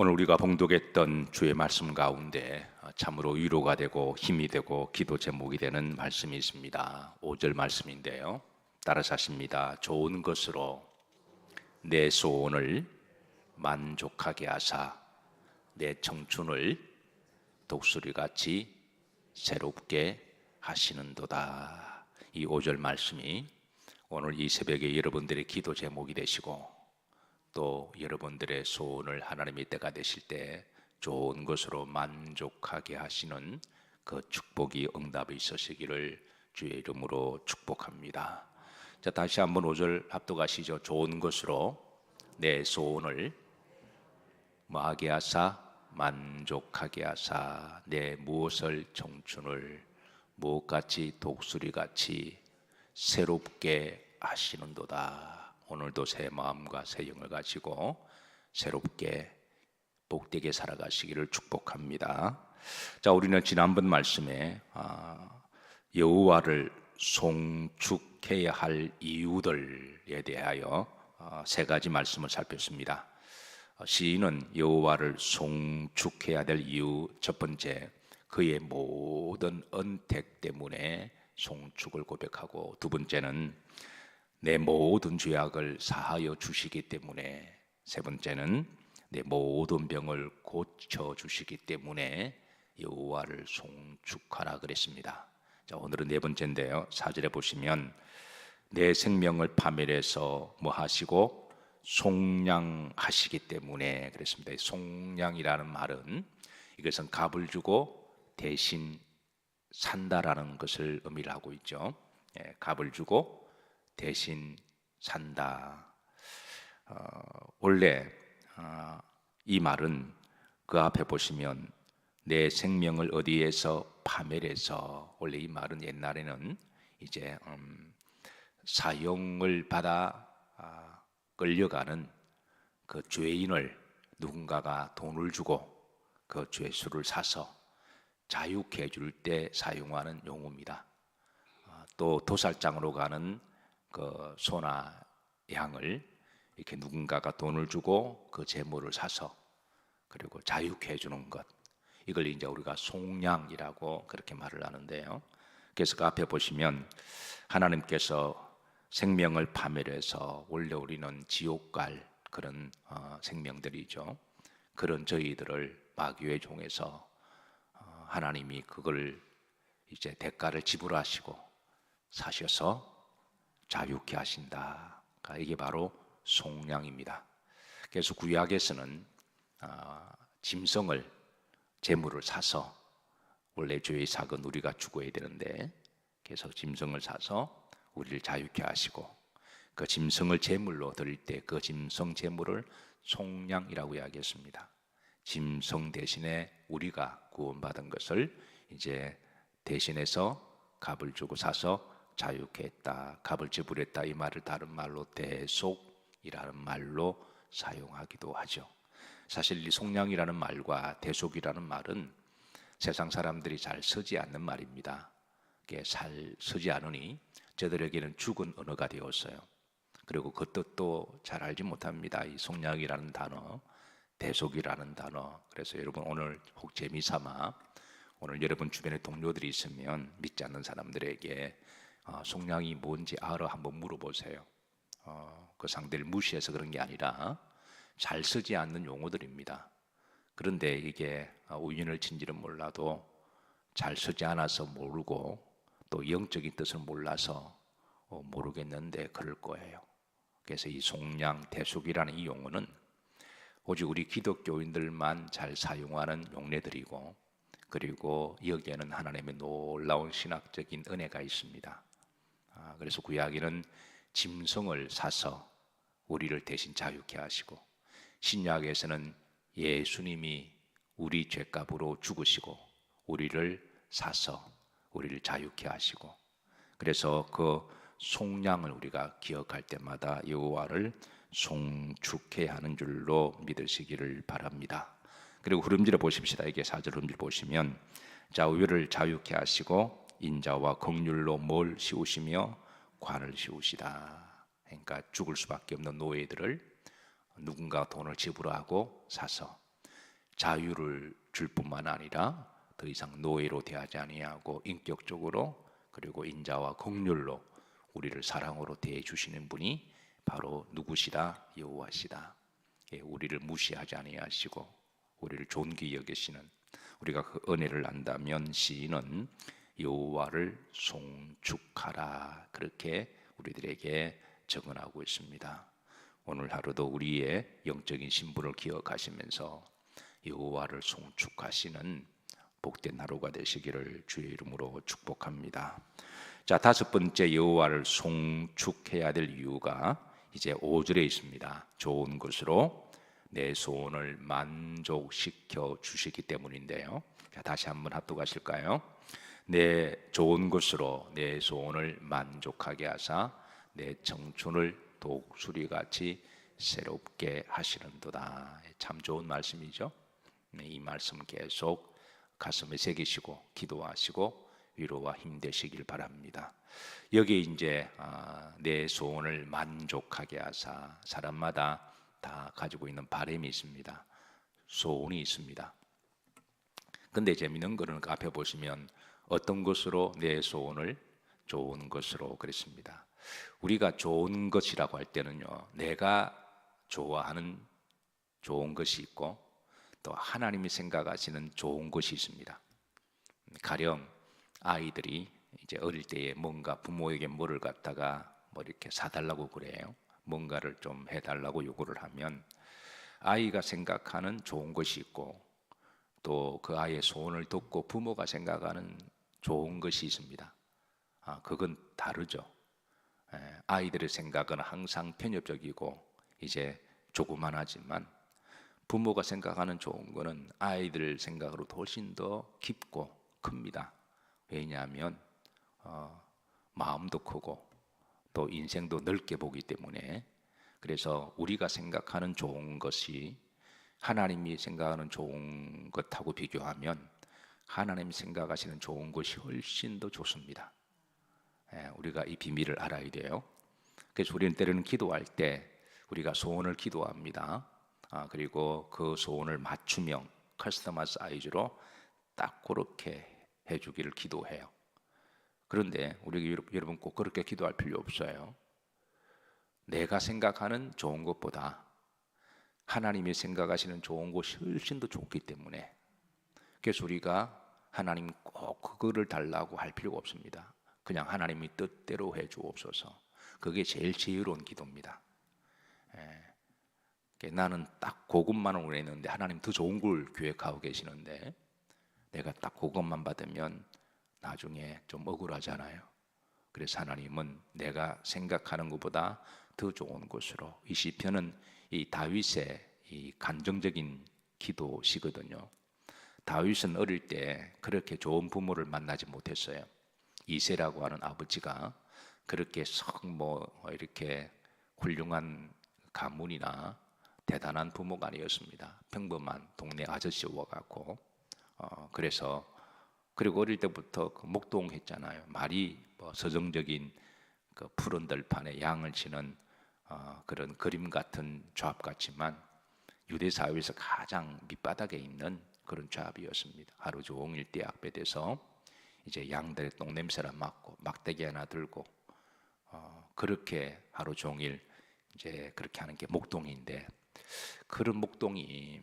오늘 우리가 봉독했던 주의 말씀 가운데 참으로 위로가 되고 힘이 되고 기도 제목이 되는 말씀이 있습니다. 5절 말씀인데요. 따라서 하십니다. 좋은 것으로 내 소원을 만족하게 하사 내 청춘을 독수리같이 새롭게 하시는도다. 이 5절 말씀이 오늘 이 새벽에 여러분들의 기도 제목이 되시고 또 여러분들의 소원을 하나님의 때가 되실 때 좋은 것으로 만족하게 하시는 그 축복이 응답이 있으시기를 주의 이름으로 축복합니다. 자, 다시 한번 5절 합독하시죠. 좋은 것으로 내 소원을 뭐하게 하사 만족하게 하사 내 무엇을 청춘을 무엇같이 독수리같이 새롭게 하시는도다. 오늘도 새 마음과 새 영을 가지고 새롭게 복되게 살아가시기를 축복합니다. 자, 우리는 지난번 말씀에 여호와를 송축해야 할 이유들에 대하여 세 가지 말씀을 살폈습니다. 시인은 여호와를 송축해야 될 이유 첫 번째, 그의 모든 은택 때문에 송축을 고백하고, 두 번째는 내 모든 죄악을 사하여 주시기 때문에, 세 번째는 내 모든 병을 고쳐 주시기 때문에 여호와를 송축하라 그랬습니다. 자, 오늘은 네 번째인데요. 4절에 보시면 내 생명을 파멸해서 뭐 하시고 속량하시기 때문에 그랬습니다. 속량이라는 말은 이것은 값을 주고 대신 산다라는 것을 의미를 하고 있죠. 값을 주고 대신 산다. 원래 이 말은 그 앞에 보시면 내 생명을 어디에서 파멸해서, 원래 이 말은 옛날에는 이제 사형을 받아 끌려가는 그 죄인을 누군가가 돈을 주고 그 죄수를 사서 자유케 해줄 때 사용하는 용어입니다. 또 도살장으로 가는 그 소나 양을 이렇게 누군가가 돈을 주고 그 재물을 사서 그리고 자유케 해주는 것, 이걸 이제 우리가 속량이라고 그렇게 말을 하는데요. 그래서 그 앞에 보시면 하나님께서 생명을 파멸해서, 원래 우리는 지옥 갈 그런 생명들이죠. 그런 저희들을 마귀의 종에서 하나님이 그걸 이제 대가를 지불하시고 사셔서 자유케 하신다. 이게 바로 속량입니다. 그래서 구약에서는 짐승을, 제물을 사서, 원래 죄의 삭은 우리가 죽어야 되는데, 그래서 짐승을 사서 우리를 자유케 하시고, 그 짐승을 제물로 드릴 때 그 짐승 제물을 속량이라고 이야기했습니다. 짐승 대신에 우리가 구원받은 것을 이제 대신해서 값을 주고 사서 자유케 했다, 값을 지불했다, 이 말을 다른 말로 대속이라는 말로 사용하기도 하죠. 사실 이 속량이라는 말과 대속이라는 말은 세상 사람들이 잘 쓰지 않는 말입니다. 잘 쓰지 않으니 저들에게는 죽은 언어가 되었어요. 그리고 그 뜻도 잘 알지 못합니다. 이 속량이라는 단어, 대속이라는 단어. 그래서 여러분 오늘 혹 재미삼아 오늘 여러분 주변에 동료들이 있으면 믿지 않는 사람들에게 속량이 뭔지 알아 한번 물어보세요. 그 상대를 무시해서 그런 게 아니라 잘 쓰지 않는 용어들입니다. 그런데 이게 우연을 친지는 몰라도 잘 쓰지 않아서 모르고 또 영적인 뜻을 몰라서 모르겠는데 그럴 거예요. 그래서 이 속량, 대속이라는 이 용어는 오직 우리 기독교인들만 잘 사용하는 용례들이고, 그리고 여기에는 하나님의 놀라운 신학적인 은혜가 있습니다. 그래서 구약에는 짐승을 사서 우리를 대신 자유케 하시고, 신약에서는 예수님이 우리 죄값으로 죽으시고 우리를 사서 우리를 자유케 하시고, 그래서 그 속량을 우리가 기억할 때마다 여호와를 송축해야 하는 줄로 믿으시기를 바랍니다. 그리고 흐름지를 보십시다. 이게 4절 흐름지를 보시면 좌우를 자유케 하시고 인자와 긍휼로 뭘 씌우시며 관을 씌우시다. 그러니까 죽을 수밖에 없는 노예들을 누군가 돈을 지불하고 사서, 자유를 줄 뿐만 아니라 더 이상 노예로 대하지 아니하고 인격적으로 그리고 인자와 긍휼로 우리를 사랑으로 대해 주시는 분이 바로 누구시다? 여호와시다. 예, 우리를 무시하지 아니하시고 우리를 존귀히 여기시는, 우리가 그 은혜를 안다면 시인은 여호와를 송축하라 그렇게 우리들에게 증언하고 있습니다. 오늘 하루도 우리의 영적인 신분을 기억하시면서 여호와를 송축하시는 복된 하루가 되시기를 주의 이름으로 축복합니다. 자, 다섯 번째 여호와를 송축해야 될 이유가 이제 5절에 있습니다. 좋은 것으로 내 소원을 만족시켜 주시기 때문인데요. 자, 다시 한번 합독하실까요? 내 좋은 것으로 내 소원을 만족하게 하사 내 청춘을 독수리같이 새롭게 하시는도다. 참 좋은 말씀이죠. 이 말씀 계속 가슴에 새기시고 기도하시고 위로와 힘 되시길 바랍니다. 여기 이제 내 소원을 만족하게 하사, 사람마다 다 가지고 있는 바람이 있습니다. 소원이 있습니다. 근데 재미있는 거는 그 앞에 보시면 어떤 것으로 내 소원을 좋은 것으로 그랬습니다. 우리가 좋은 것이라고 할 때는요, 내가 좋아하는 좋은 것이 있고 또 하나님이 생각하시는 좋은 것이 있습니다. 가령 아이들이 이제 어릴 때에 뭔가 부모에게 뭐를 갖다가 뭐 이렇게 사달라고 그래요. 뭔가를 좀 해달라고 요구를 하면 아이가 생각하는 좋은 것이 있고 또 그 아이의 소원을 듣고 부모가 생각하는 좋은 것이 있습니다. 그건 다르죠. 아이들의 생각은 항상 편협적이고 이제 조그만하지만 부모가 생각하는 좋은 거는 아이들 생각으로 훨씬 더 깊고 큽니다. 왜냐하면 마음도 크고 또 인생도 넓게 보기 때문에. 그래서 우리가 생각하는 좋은 것이 하나님이 생각하는 좋은 것하고 비교하면 하나님이 생각하시는 좋은 것이 훨씬 더 좋습니다. 우리가 이 비밀을 알아야 돼요. 그래서 우리는 때로는 기도할 때 우리가 소원을 기도합니다. 그리고 그 소원을 맞춤형 커스터마이즈 사이즈로 딱 그렇게 해주기를 기도해요. 그런데 우리 여러분 꼭 그렇게 기도할 필요 없어요. 내가 생각하는 좋은 것보다 하나님이 생각하시는 좋은 것이 훨씬 더 좋기 때문에, 그래서 우리가 하나님 꼭 그거를 달라고 할 필요가 없습니다. 그냥 하나님이 뜻대로 해주옵소서. 그게 제일 지혜로운 기도입니다. 나는 딱 그것만 원했는데 하나님 더 좋은 걸 계획하고 계시는데 내가 딱 그것만 받으면 나중에 좀 억울하잖아요. 그래서 하나님은 내가 생각하는 것보다 더 좋은 것으로, 이 시편은 이 다윗의 이 감정적인 기도시거든요. 다윗은 어릴 때 그렇게 좋은 부모를 만나지 못했어요. 이새라고 하는 아버지가 그렇게 이렇게 훌륭한 가문이나 대단한 부모가 아니었습니다. 평범한 동네 아저씨와 같고, 그래서 그리고 어릴 때부터 목동했잖아요. 말이 서정적인 그 푸른 들판에 양을 치는 그런 그림 같은 조합 같지만 유대 사회에서 가장 밑바닥에 있는 그런 조합이었습니다. 하루 종일 떼약볕에서 이제 양들의 똥냄새를 맡고 막대기 하나 들고 그렇게 하루 종일 이제 그렇게 하는 게 목동인데, 그런 목동이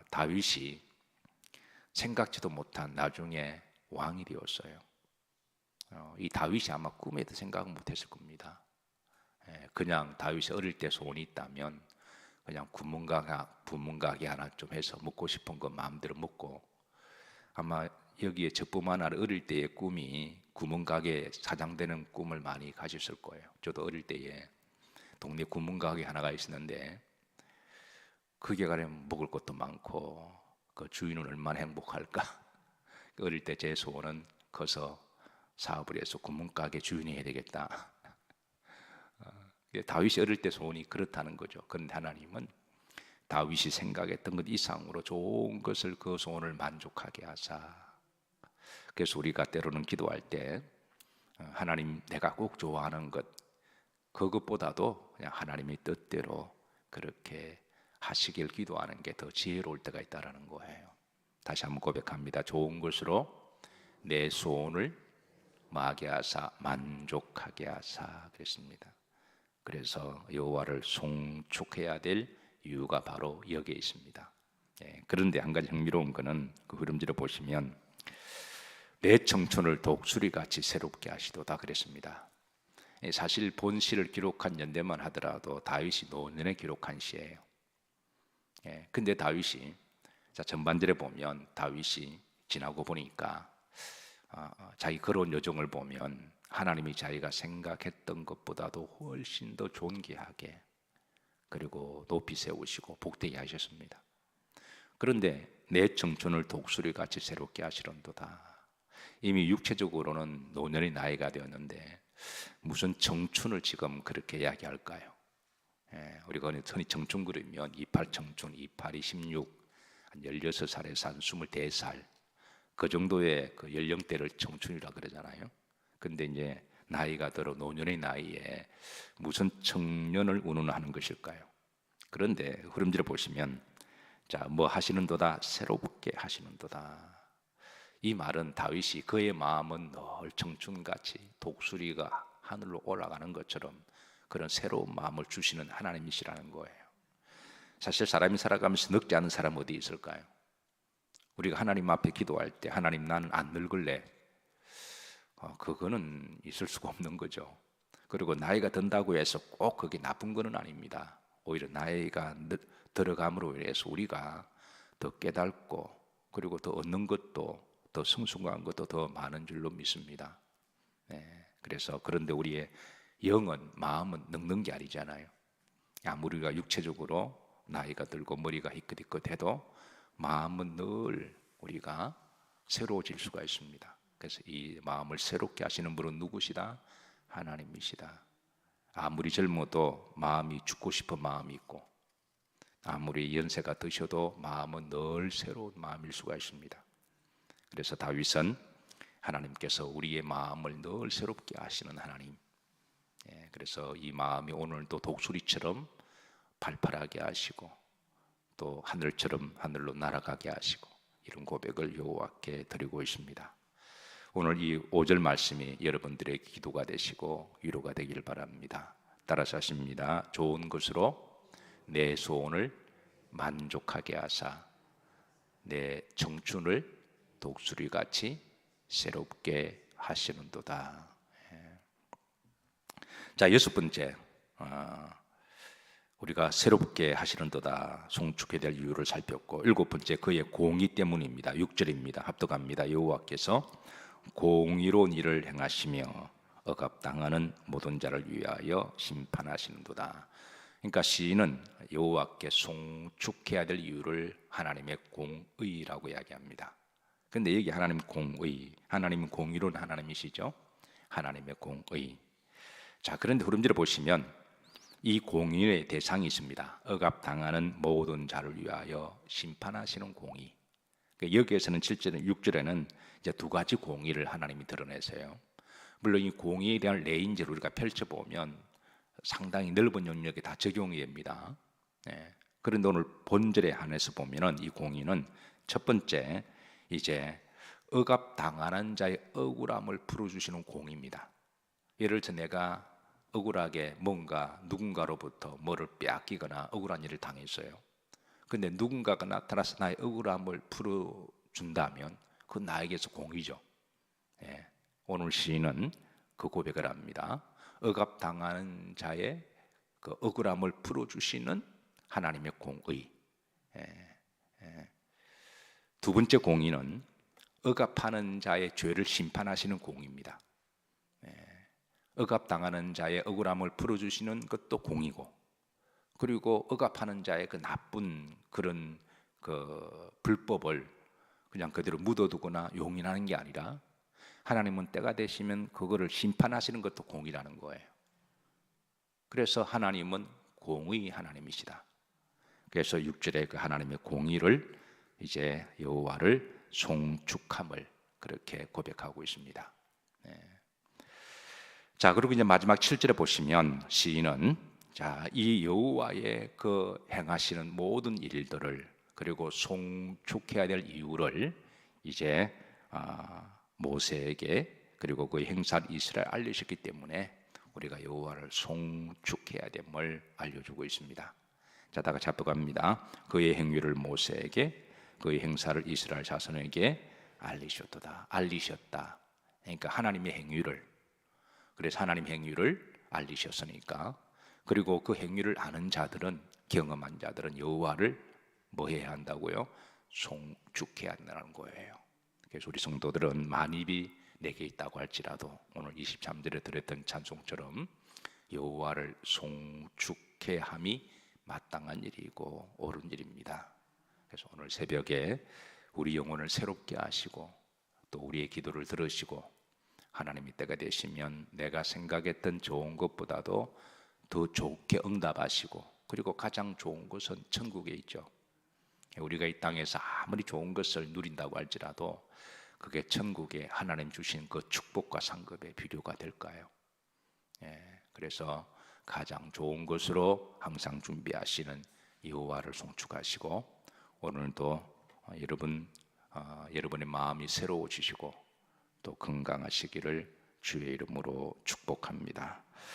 다윗이 생각지도 못한 나중에 왕이 되었어요. 이 다윗이 아마 꿈에도 생각은 못했을 겁니다. 그냥 다윗이 어릴 때 소원이 있다면 그냥 구멍가게 하나 좀 해서 먹고 싶은 거 마음대로 먹고, 아마 여기에 저뿐만 아니라 어릴 때의 꿈이 구멍가게 사장 되는 꿈을 많이 가졌을 거예요. 저도 어릴 때에 동네 구멍가게 하나가 있었는데 그게 가려면 먹을 것도 많고 그 주인은 얼마나 행복할까. 어릴 때 제 소원은 커서 사업을 해서 구멍가게 주인이 해야 되겠다. 다윗이 어릴 때 소원이 그렇다는 거죠. 그런데 하나님은 다윗이 생각했던 것 이상으로 좋은 것을, 그 소원을 만족하게 하사. 그래서 우리가 때로는 기도할 때 하나님 내가 꼭 좋아하는 것, 그것보다도 그냥 하나님의 뜻대로 그렇게 하시길 기도하는 게 더 지혜로울 때가 있다라는 거예요. 다시 한번 고백합니다. 좋은 것으로 내 소원을 마게 하사 만족하게 하사 그랬습니다. 그래서 여호와를 송축해야 될 이유가 바로 여기에 있습니다. 그런데 한 가지 흥미로운 것은 그 흐름지를 보시면 내 청춘을 독수리같이 새롭게 하시도다 그랬습니다. 사실 본시를 기록한 연대만 하더라도 다윗이 노년에 기록한 시예요. 근데 다윗이 전반절에 보면 다윗이 지나고 보니까 자기 걸어온 여정을 보면 하나님이 자기가 생각했던 것보다도 훨씬 더 존귀하게 그리고 높이 세우시고 복되게 하셨습니다. 그런데 내 청춘을 독수리같이 새롭게 하시련도다. 이미 육체적으로는 노년의 나이가 되었는데 무슨 청춘을 지금 그렇게 이야기할까요? 우리가 흔히 청춘 그러면 28 청춘, 28이 16, 한 16살에서 한 24살 그 정도의 그 연령대를 청춘이라 그러잖아요. 근데 이제 나이가 들어 노년의 나이에 무슨 청년을 운운하는 것일까요? 그런데 흐름지를 보시면 뭐 하시는도다 새롭게 하시는도다. 이 말은 다윗이 그의 마음은 늘 청춘같이 독수리가 하늘로 올라가는 것처럼 그런 새로운 마음을 주시는 하나님이시라는 거예요. 사실 사람이 살아가면서 늙지 않은 사람 어디 있을까요? 우리가 하나님 앞에 기도할 때 하나님 나는 안 늙을래, 그거는 있을 수가 없는 거죠. 그리고 나이가 든다고 해서 꼭 그게 나쁜 거는 아닙니다. 오히려 나이가 들어감으로 인해서 우리가 더 깨닫고 그리고 더 얻는 것도 더 성숙한 것도 더 많은 줄로 믿습니다. 그래서 그런데 우리의 영은 마음은 늙는 게 아니잖아요. 아무리 우리가 육체적으로 나이가 들고 머리가 희끗희끗해도 마음은 늘 우리가 새로워질 수가 있습니다. 그래서 이 마음을 새롭게 하시는 분은 누구시다? 하나님이시다. 아무리 젊어도 마음이 죽고 싶은 마음이 있고 아무리 연세가 드셔도 마음은 늘 새로운 마음일 수가 있습니다. 그래서 다윗은 하나님께서 우리의 마음을 늘 새롭게 하시는 하나님, 그래서 이 마음이 오늘도 독수리처럼 발팔하게 하시고 또 하늘처럼 하늘로 날아가게 하시고 이런 고백을 여호와께 드리고 있습니다. 오늘 이 5절 말씀이 여러분들의 기도가 되시고 위로가 되길 바랍니다. 따라서 하십니다. 좋은 것으로 내 소원을 만족하게 하사 내 청춘을 독수리같이 새롭게 하시는도다. 자, 6번째, 우리가 새롭게 하시는도다 송축해야 될 이유를 살폈고 7번째 그의 공의 때문입니다. 6절입니다. 합독합니다. 여호와께서 공의로운 일을 행하시며 억압당하는 모든 자를 위하여 심판하시는도다. 그러니까 시인은 여호와께 송축해야 될 이유를 하나님의 공의라고 이야기합니다. 근데 여기 하나님 공의, 하나님은 공의로운 하나님이시죠. 하나님의 공의. 자, 그런데 흐름지를 보시면 이 공의의 대상이 있습니다. 억압당하는 모든 자를 위하여 심판하시는 공의. 여기에서는 7절, 6절에는 이제 두 가지 공의를 하나님이 드러내세요. 물론 이 공의에 대한 레인지를 우리가 펼쳐보면 상당히 넓은 영역에 다 적용이 됩니다. 그런데 오늘 본절에 한해서 보면은 이 공의는 첫 번째 이제 억압당하는 자의 억울함을 풀어주시는 공의입니다. 예를 들어 내가 억울하게 뭔가 누군가로부터 뭐를 빼앗기거나 억울한 일을 당했어요. 근데 누군가가 나타나서 나의 억울함을 풀어준다면 그건 나에게서 공의죠. 오늘 시인은 그 고백을 합니다. 억압당하는 자의 그 억울함을 풀어주시는 하나님의 공의. 두 번째 공의는 억압하는 자의 죄를 심판하시는 공의입니다. 억압당하는 자의 억울함을 풀어주시는 것도 공의고, 그리고 억압하는 자의 그 나쁜 그런 그 불법을 그냥 그대로 묻어두거나 용인하는 게 아니라 하나님은 때가 되시면 그거를 심판하시는 것도 공의라는 거예요. 그래서 하나님은 공의 하나님이시다. 그래서 6절에 그 하나님의 공의를 이제 여호와를 송축함을 그렇게 고백하고 있습니다. 자, 그리고 이제 마지막 7절에 보시면 시인은 자, 이 여호와의 그 행하시는 모든 일들을, 그리고 송축해야 될 이유를 이제 모세에게, 그리고 그 행사를 이스라엘 알리셨기 때문에 우리가 여호와를 송축해야 됨을 알려주고 있습니다. 자, 다 같이 합독합니다. 그의 행위를 모세에게, 그의 행사를 이스라엘 자손에게 알리셨도다. 알리셨다. 그러니까 하나님의 행위를, 그래서 하나님 행위를 알리셨으니까, 그리고 그 행위를 아는 자들은, 경험한 자들은 여호와를 뭐 해야 한다고요? 송축해야 한다는 거예요. 그래서 우리 성도들은 만입이 내게 있다고 할지라도 오늘 23절에 들었던 찬송처럼 여호와를 송축해 함이 마땅한 일이고 옳은 일입니다. 그래서 오늘 새벽에 우리 영혼을 새롭게 하시고 또 우리의 기도를 들으시고 하나님의 때가 되시면 내가 생각했던 좋은 것보다도 더 좋게 응답하시고, 그리고 가장 좋은 것은 천국에 있죠. 우리가 이 땅에서 아무리 좋은 것을 누린다고 할지라도 그게 천국에 하나님 주신 그 축복과 상급의 비료가 될까요? 그래서 가장 좋은 것으로 항상 준비하시는 여호와를 송축하시고, 오늘도 여러분의 마음이 새로워지시고 또 건강하시기를 주의 이름으로 축복합니다.